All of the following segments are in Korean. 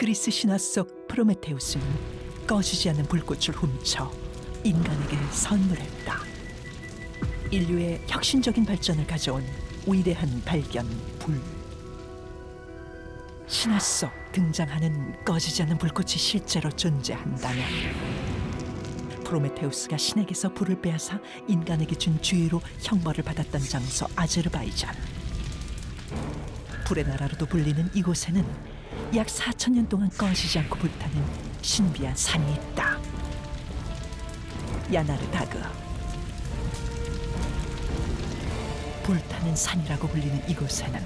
그리스 신화 속 프로메테우스는 꺼지지 않는 불꽃을 훔쳐 인간에게 선물했다. 인류의 혁신적인 발전을 가져온 위대한 발견, 불. 신화 속 등장하는 꺼지지 않는 불꽃이 실제로 존재한다면 프로메테우스가 신에게서 불을 빼앗아 인간에게 준 주의로 형벌을 받았던 장소 아제르바이잔. 불의 나라로도 불리는 이곳에는 약 4,000년 동안 꺼지지 않고 불타는 신비한 산이 있다. 야나르다그. 불타는 산이라고 불리는 이곳에는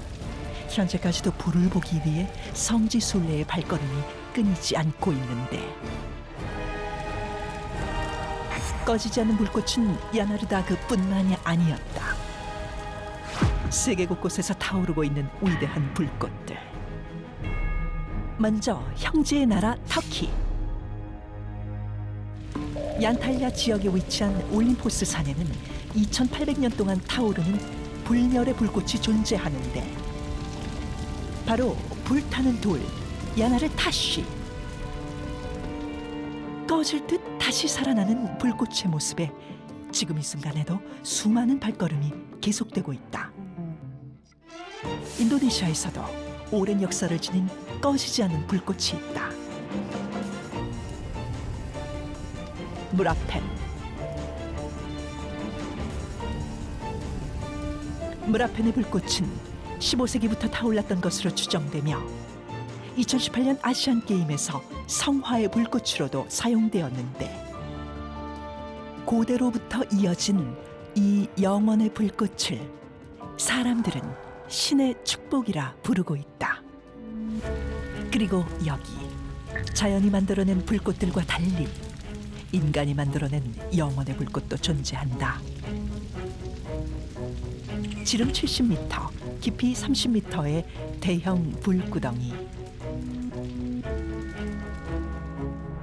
현재까지도 불을 보기 위해 성지 순례의 발걸음이 끊이지 않고 있는데, 꺼지지 않는 불꽃은 야나르다그뿐만이 아니었다. 세계 곳곳에서 타오르고 있는 위대한 불꽃들. 먼저 형제의 나라 터키. 얀탈야 지역에 위치한 올림포스 산에는 2,800년 동안 타오르는 불멸의 불꽃이 존재하는데, 바로 불타는 돌, 야나르 타쉬. 꺼질 듯 다시 살아나는 불꽃의 모습에 지금 이 순간에도 수많은 발걸음이 계속되고 있다. 인도네시아에서도 오랜 역사를 지닌 꺼지지 않는 불꽃이 있다. 무라펜. 무라펜의 불꽃은 15세기부터 타올랐던 것으로 추정되며 2018년 아시안 게임에서 성화의 불꽃으로도 사용되었는데, 고대로부터 이어진 이 영원의 불꽃을 사람들은 신의 축복이라 부르고 있다. 그리고 여기 자연이 만들어낸 불꽃들과 달리 인간이 만들어낸 영원의 불꽃도 존재한다. 지름 70m, 깊이 30m의 대형 불구덩이.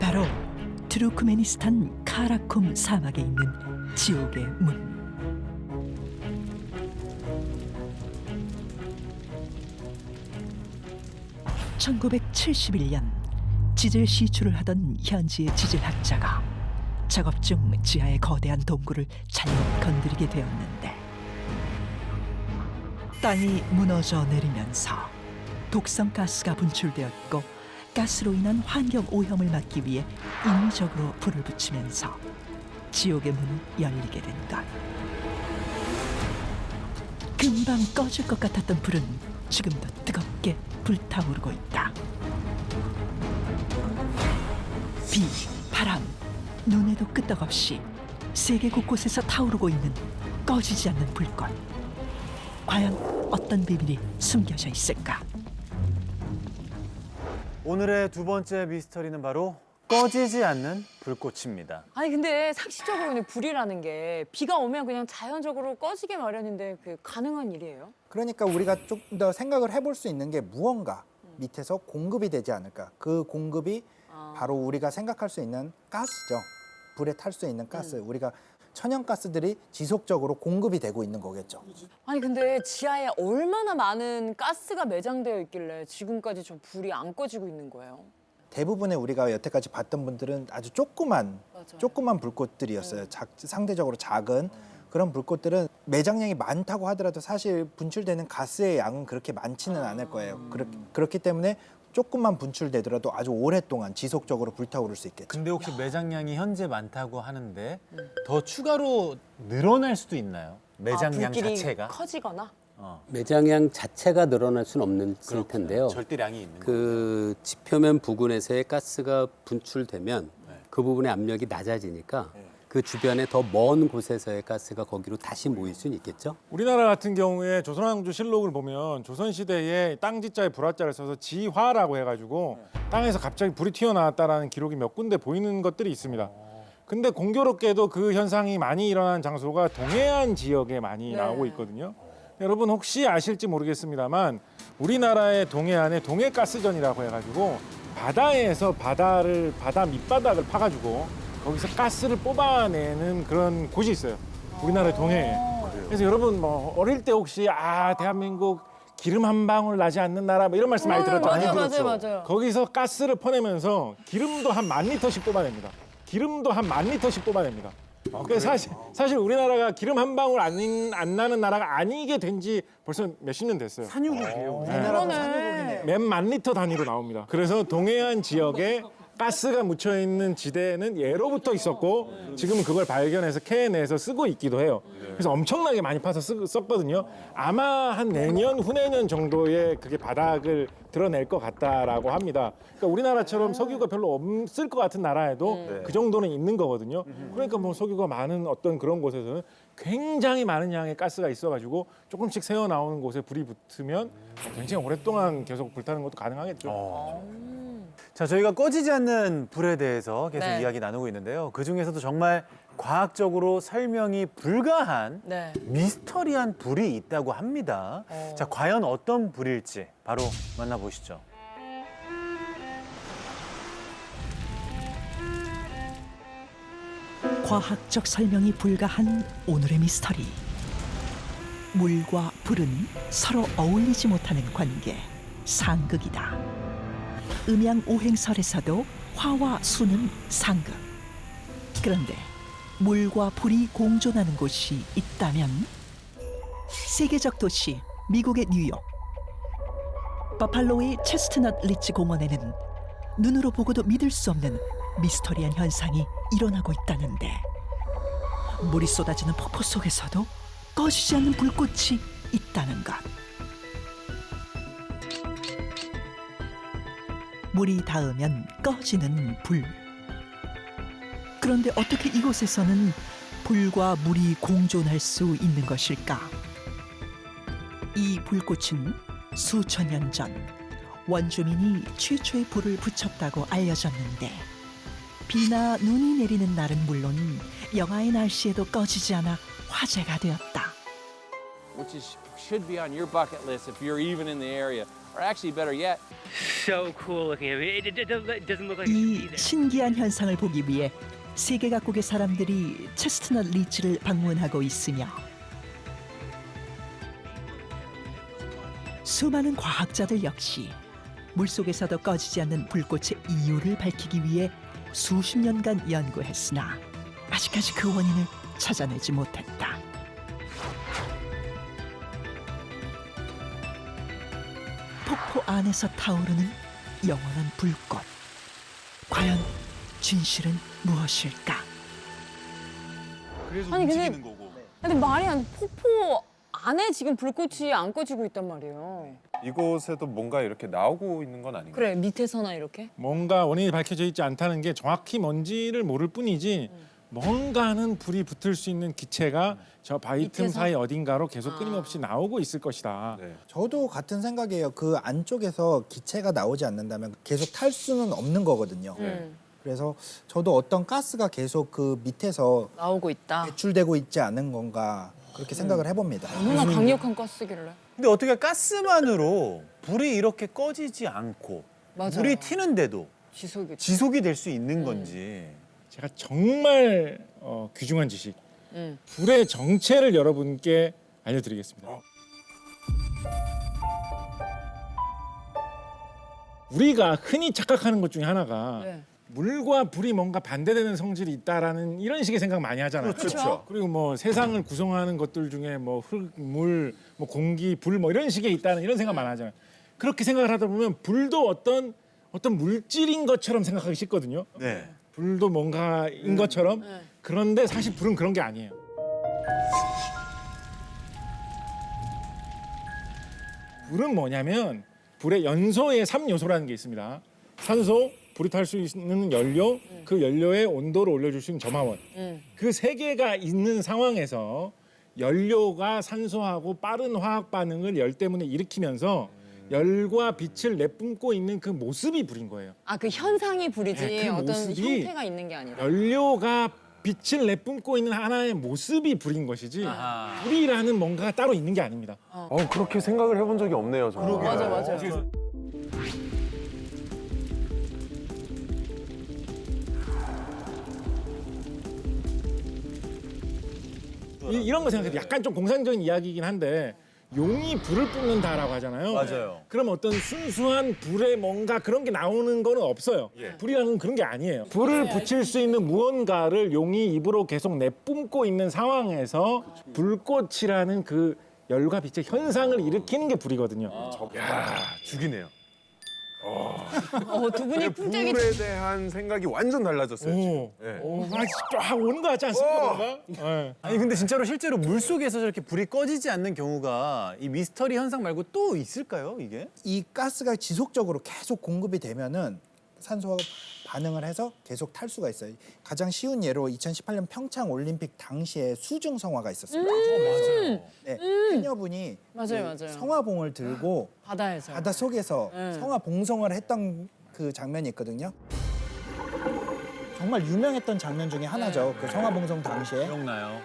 바로 투르크메니스탄 카라쿰 사막에 있는 지옥의 문. (1971년) 지질 시추를 하던 현지의 지질학자가 작업 중 지하의 거대한 동굴을 잘못 건드리게 되었는데, 땅이 무너져 내리면서 독성 가스가 분출되었고, 가스로 인한 환경 오염을 막기 위해 인위적으로 불을 붙이면서 지옥의 문이 열리게 된 것. 금방 꺼질 것 같았던 불은 지금도 뜨겁게 불타오르고 있다. 비, 바람, 눈에도 끄떡없이 세계 곳곳에서 타오르고 있는 꺼지지 않는 불꽃. 과연 어떤 비밀이 숨겨져 있을까? 오늘의 두 번째 미스터리는 바로 꺼지지 않는 불꽃입니다. 아니 근데 상식적으로 그냥 불이라는 게 비가 오면 그냥 자연적으로 꺼지게 마련인데 그게 가능한 일이에요? 그러니까 우리가 좀 더 생각을 해볼 수 있는 게 무언가 밑에서 공급이 되지 않을까. 그 공급이 바로 우리가 생각할 수 있는 가스죠. 불에 탈 수 있는 가스. 우리가 천연가스들이 지속적으로 공급이 되고 있는 거겠죠. 아니 근데 지하에 얼마나 많은 가스가 매장되어 있길래 지금까지 좀 불이 안 꺼지고 있는 거예요? 대부분의 우리가 여태까지 봤던 분들은 아주 조그만 맞아요. 불꽃들이었어요. 상대적으로 작은 그런 불꽃들은 매장량이 많다고 하더라도 사실 분출되는 가스의 양은 그렇게 많지는 않을 거예요. 그렇기 때문에 조금만 분출되더라도 아주 오랫동안 지속적으로 불타오를 수 있겠죠. 근데 혹시 매장량이 현재 많다고 하는데 더 추가로 늘어날 수도 있나요? 매장량 불길이 자체가? 커지거나? 매장량 자체가 늘어날 수는 없는 그럴 텐데요. 절대량이 있는 거예요. 그 지표면 부근에서의 가스가 분출되면 그 부분의 압력이 낮아지니까 그 주변에 더 먼 곳에서의 가스가 거기로 다시 모일 수는 있겠죠. 우리나라 같은 경우에 조선왕조 실록을 보면 조선시대에 땅지자에 불화자를 써서 지화라고 해가지고 땅에서 갑자기 불이 튀어나왔다라는 기록이 몇 군데 보이는 것들이 있습니다. 근데 공교롭게도 그 현상이 많이 일어난 장소가 동해안 지역에 많이 나오고 있거든요. 여러분 혹시 아실지 모르겠습니다만 우리나라의 동해안에 동해가스전이라고 해가지고 바다에서 바다 밑바닥을 파가지고 거기서 가스를 뽑아내는 그런 곳이 있어요. 우리나라의 동해에. 그래서 여러분 뭐 어릴 때 혹시 대한민국 기름 한 방울 나지 않는 나라 뭐 이런 말씀 많이 들었잖아요. 맞아요. 거기서 가스를 퍼내면서 기름도 한 10,000리터씩 뽑아냅니다. 기름도 한 10,000리터씩 뽑아냅니다. 그래서 사실 우리나라가 기름 한 방울 안 나는 나라가 아니게 된 지 벌써 몇십 년 됐어요. 산유국이에요. 우리나라도 산유국이네요. 몇 만 리터 단위로 나옵니다. 그래서 동해안 지역에 가스가 묻혀 있는 지대는 예로부터 있었고 지금은 그걸 발견해서 캐내서 쓰고 있기도 해요. 그래서 엄청나게 많이 파서 썼거든요. 아마 한 내년, 후내년 정도에 그게 바닥을 드러낼 것 같다라고 합니다. 그러니까 우리나라처럼 석유가 별로 없을 것 같은 나라에도 그 정도는 있는 거거든요. 그러니까 뭐 석유가 많은 어떤 그런 곳에서는 굉장히 많은 양의 가스가 있어가지고 조금씩 새어 나오는 곳에 불이 붙으면 굉장히 오랫동안 계속 불타는 것도 가능하겠죠. 자, 저희가 꺼지지 않는 불에 대해서 계속 네. 이야기 나누고 있는데요. 그중에서도 정말 과학적으로 설명이 불가한 네. 미스터리한 불이 있다고 합니다. 자, 과연 어떤 불일지 바로 만나보시죠. 과학적 설명이 불가한 오늘의 미스터리. 물과 불은 서로 어울리지 못하는 관계, 상극이다. 음양오행설에서도 화와 수는 상극. 그런데 물과 불이 공존하는 곳이 있다면 세계적 도시 미국의 뉴욕. 버팔로의 체스트넛 리치 공원에는 눈으로 보고도 믿을 수 없는 미스터리한 현상이 일어나고 있다는데, 물이 쏟아지는 폭포 속에서도 꺼지지 않는 불꽃이 있다는 것. 물이 닿으면 꺼지는 불. 그런데 어떻게 이곳에서는 불과 물이 공존할 수 있는 것일까? 이 불꽃은 수천 년 전 원주민이 최초의 불을 붙였다고 알려졌는데, 비나 눈이 내리는 날은 물론 영하의 날씨에도 꺼지지 않아 화제가 되었다. which should be on your bucket list if you're even in the area. Or actually, better yet, So cool looking. I mean, it doesn't look like it should 이 be there. 신기한 현상을 보기 위해 세계 각국의 사람들이 체스트넛 리치를 방문하고 있으며, 수많은 과학자들 역시 물속에서도 꺼지지 않는 불꽃의 이유를 밝히기 위해 수십 년간 연구했으나 아직까지 그 원인을 찾아내지 못했다. 폭포 안에서 타오르는 영원한 불꽃. 과연 진실은 무엇일까? 아니 근데 말이 안 돼. 폭포 안에 지금 불꽃이 안 꺼지고 있단 말이에요. 이곳에도 뭔가 이렇게 나오고 있는 건 아닌가요? 그래, 밑에서나 이렇게? 뭔가 원인이 밝혀져 있지 않다는 게 정확히 뭔지를 모를 뿐이지 뭔가는 불이 붙을 수 있는 기체가 저 바위 틈 밑에서? 사이 어딘가로 계속 끊임없이 나오고 있을 것이다. 네. 저도 같은 생각이에요. 그 안쪽에서 기체가 나오지 않는다면 계속 탈 수는 없는 거거든요. 그래서 저도 어떤 가스가 계속 그 밑에서 나오고 있다. 배출되고 있지 않은 건가 그렇게 생각을 해봅니다. 얼마나 강력한 가스길래? 근데 어떻게 가스만으로 불이 이렇게 꺼지지 않고 맞아요. 불이 튀는데도 지속이. 지속이 될 수 있는 건지. 제가 정말 귀중한 지식, 음. 불의 정체를 여러분께 알려드리겠습니다. 우리가 흔히 착각하는 것 중에 하나가 네. 물과 불이 뭔가 반대되는 성질이 있다라는 이런 식의 생각 많이 하잖아요. 그렇죠. 그리고 뭐 세상을 구성하는 것들 중에 뭐 흙, 물, 뭐 공기, 불 뭐 이런 식의 있다는 이런 생각 많이 하잖아요. 그렇게 생각을 하다 보면 불도 어떤 물질인 것처럼 생각하기 쉽거든요. 네. 불도 뭔가인 것처럼. 그런데 사실 불은 그런 게 아니에요. 불은 뭐냐면 불의 연소의 3요소라는 게 있습니다. 산소, 불이 탈 수 있는 연료, 그 연료의 온도를 올려줄 수 있는 점화원. 그 세 개가 있는 상황에서 연료가 산소하고 빠른 화학 반응을 열 때문에 일으키면서 열과 빛을 내뿜고 있는 그 모습이 불인 거예요. 아, 그 현상이 불이지 네, 그 어떤 모습이 형태가 있는 게 아니라. 연료가 빛을 내뿜고 있는 하나의 모습이 불인 것이지 아하. 불이라는 뭔가가 따로 있는 게 아닙니다. 그렇게 생각을 해본 적이 없네요. 저는. 맞아. 이런 거 생각해도 약간 좀 공상적인 이야기이긴 한데 용이 불을 뿜는다라고 하잖아요. 맞아요. 그럼 어떤 순수한 불에 뭔가 그런 게 나오는 거는 없어요. 불이라는 그런 게 아니에요. 불을 붙일 수 있는 무언가를 용이 입으로 계속 내뿜고 있는 상황에서 불꽃이라는 그 열과 빛의 현상을 일으키는 게 불이거든요. 야, 죽이네요. 두 분이 풍짝이 불에 대한 생각이 완전 달라졌어요. 오, 네. 쫙 오는 거 같지 않습니까? 뭔가? 네. 아니 근데 진짜로 실제로 물 속에서 저렇게 불이 꺼지지 않는 경우가 이 미스터리 현상 말고 또 있을까요, 이게? 이 가스가 지속적으로 계속 공급이 되면은 산소와 반응을 해서 계속 탈 수가 있어요. 가장 쉬운 예로 2018년 평창 올림픽 당시에 수중 성화가 있었습니다. 맞아요. 네, 해녀분이 맞아요, 그 맞아요. 성화봉을 들고 바다에서. 바다 속에서 네. 성화 봉송을 했던 그 장면이 있거든요. 정말 유명했던 장면 중에 하나죠. 그 성화 봉송 당시에. 기억나요?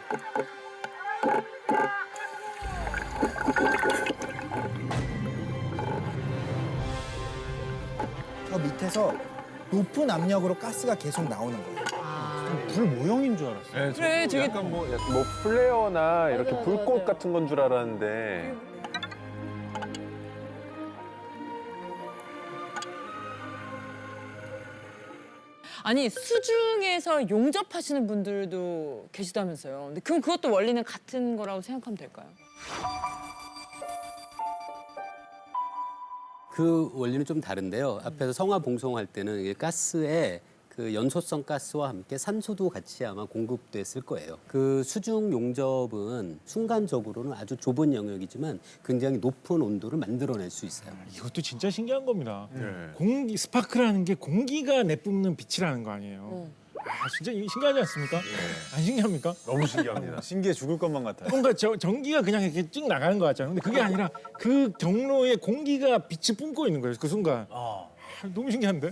저 밑에서 높은 압력으로 가스가 계속 나오는 거예요. 불 모형인 줄 알았어요. 네, 그래, 저도 되게- 약간 뭐 플레어나 이렇게 맞아, 불꽃 맞아요. 같은 건 줄 알았는데 아니 수중에서 용접하시는 분들도 계시다면서요. 근데 그럼 그것도 원리는 같은 거라고 생각하면 될까요? 그 원리는 좀 다른데요. 앞에서 성화 봉송할 때는 이게 가스에 그 연소성 가스와 함께 산소도 같이 아마 공급됐을 거예요. 그 수중 용접은 순간적으로는 아주 좁은 영역이지만 굉장히 높은 온도를 만들어낼 수 있어요. 이것도 진짜 신기한 겁니다. 네. 공기 스파크라는 게 공기가 내뿜는 빛이라는 거 아니에요. 아 진짜 이거 신기하지 않습니까? 안 신기합니까? 너무 신기합니다. 신기해 죽을 것만 같아요. 뭔가 전기가 그냥 이렇게 쭉 나가는 것 같잖아요. 근데 그게 아니라 그 경로에 공기가 빛이 뿜고 있는 거예요. 그 순간. 아. 너무 신기한데?